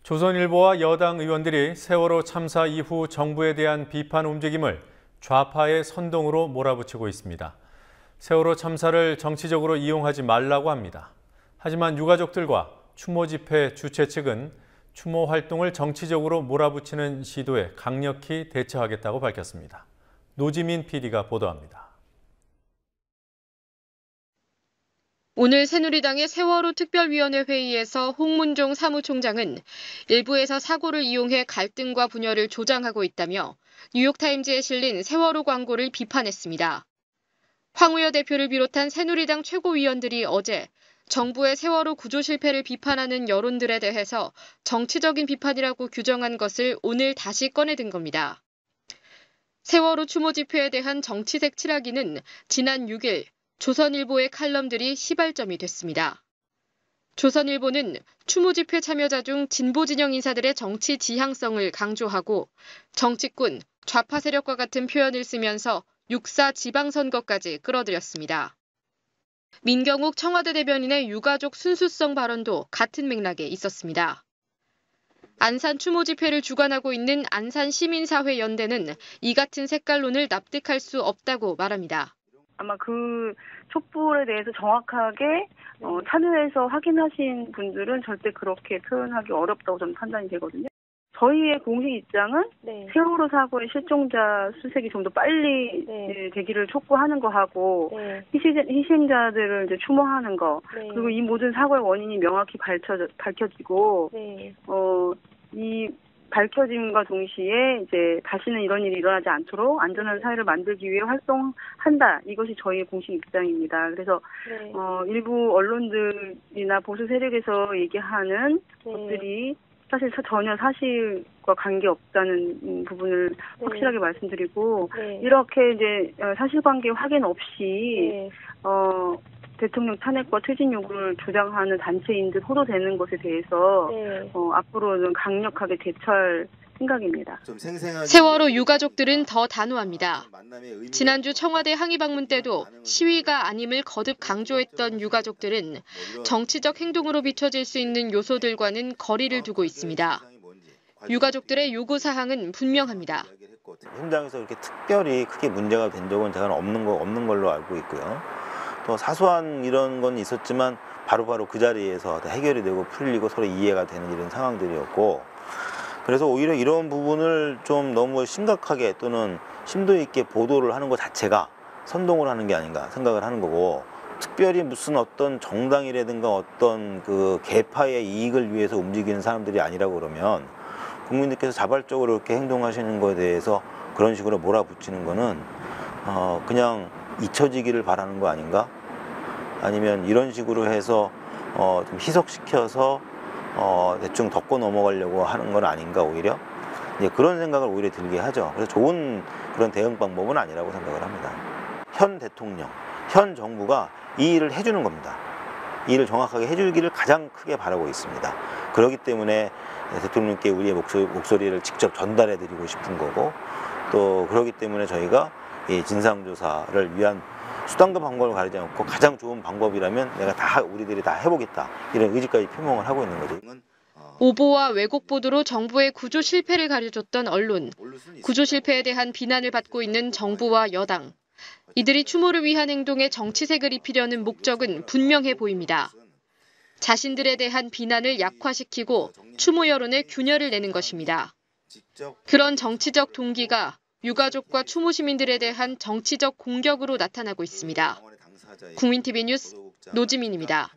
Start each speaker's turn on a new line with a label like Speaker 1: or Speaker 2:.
Speaker 1: 조선일보와 여당 의원들이 세월호 참사 이후 정부에 대한 비판 움직임을 좌파의 선동으로 몰아붙이고 있습니다. 세월호 참사를 정치적으로 이용하지 말라고 합니다. 하지만 유가족들과 추모 집회 주최 측은 추모 활동을 정치적으로 몰아붙이는 시도에 강력히 대처하겠다고 밝혔습니다. 노지민 PD가 보도합니다.
Speaker 2: 오늘 새누리당의 세월호 특별위원회 회의에서 홍문종 사무총장은 일부에서 사고를 이용해 갈등과 분열을 조장하고 있다며 뉴욕타임즈에 실린 세월호 광고를 비판했습니다. 황우여 대표를 비롯한 새누리당 최고위원들이 어제 정부의 세월호 구조 실패를 비판하는 여론들에 대해서 정치적인 비판이라고 규정한 것을 오늘 다시 꺼내든 겁니다. 세월호 추모 집회에 대한 정치색 칠하기는 지난 6일 조선일보의 칼럼들이 시발점이 됐습니다. 조선일보는 추모 집회 참여자 중 진보 진영 인사들의 정치 지향성을 강조하고 정치꾼, 좌파 세력과 같은 표현을 쓰면서 6.4 지방선거까지 끌어들였습니다. 민경욱 청와대 대변인의 유가족 순수성 발언도 같은 맥락에 있었습니다. 안산 추모 집회를 주관하고 있는 안산시민사회연대는 이 같은 색깔론을 납득할 수 없다고 말합니다.
Speaker 3: 아마 그 촛불에 대해서 정확하게 참여해서 확인하신 분들은 절대 그렇게 표현하기 어렵다고 저는 판단이 되거든요. 저희의 공식 입장은 세월호 사고의 실종자 수색이 좀 더 빨리 되기를 촉구하는 거하고 희생자들을 이제 추모하는 거 그리고 이 모든 사고의 원인이 명확히 밝혀지고 이 밝혀짐과 동시에 이제 다시는 이런 일이 일어나지 않도록 안전한 사회를 만들기 위해 활동한다. 이것이 저희의 공식 입장입니다. 그래서 일부 언론들이나 보수 세력에서 얘기하는 것들이 사실 전혀 사실과 관계없다는 부분을 확실하게 말씀드리고 이렇게 이제 사실관계 확인 없이 대통령 탄핵과 퇴진 요구를 주장하는 단체인들 호도되는 것에 대해서 앞으로는 강력하게 대처할 생각입니다.
Speaker 2: 세월호 유가족들은 더 단호합니다. 지난주 청와대 항의 방문 때도 시위가 아님을 거듭 강조했던 유가족들은 정치적 행동으로 비춰질 수 있는 요소들과는 거리를 두고 있습니다. 유가족들의 요구사항은 분명합니다.
Speaker 4: 현장에서 이렇게 특별히 크게 문제가 된 적은 제가 없는 걸로 알고 있고요. 또 사소한 이런 건 있었지만 바로바로 그 자리에서 해결이 되고 풀리고 서로 이해가 되는 이런 상황들이었고 그래서 오히려 이런 부분을 좀 너무 심각하게 또는 심도 있게 보도를 하는 것 자체가 선동을 하는 게 아닌가 생각을 하는 거고 특별히 무슨 어떤 정당이라든가 어떤 그 계파의 이익을 위해서 움직이는 사람들이 아니라고 그러면 국민들께서 자발적으로 이렇게 행동하시는 것에 대해서 그런 식으로 몰아붙이는 거는 그냥 잊혀지기를 바라는 거 아닌가? 아니면 이런 식으로 해서 좀 희석시켜서 대충 덮고 넘어가려고 하는 건 아닌가 오히려? 이제 그런 생각을 오히려 들게 하죠. 그래서 좋은 그런 대응 방법은 아니라고 생각을 합니다. 현 대통령, 현 정부가 이 일을 해주는 겁니다. 이 일을 정확하게 해주기를 가장 크게 바라고 있습니다. 그렇기 때문에 대통령께 우리의 목소리를 직접 전달해 드리고 싶은 거고 또 그렇기 때문에 저희가 이 진상조사를 위한 수단과 방법을 가리지 않고 가장 좋은 방법이라면 우리들이 다 해보겠다 이런 의지까지 표명을 하고 있는 거죠.
Speaker 2: 오보와 왜곡 보도로 정부의 구조 실패를 가려줬던 언론, 구조 실패에 대한 비난을 받고 있는 정부와 여당. 이들이 추모를 위한 행동에 정치색을 입히려는 목적은 분명해 보입니다. 자신들에 대한 비난을 약화시키고 추모 여론에 균열을 내는 것입니다. 그런 정치적 동기가 유가족과 추모 시민들에 대한 정치적 공격으로 나타나고 있습니다. 국민TV 뉴스 노지민입니다.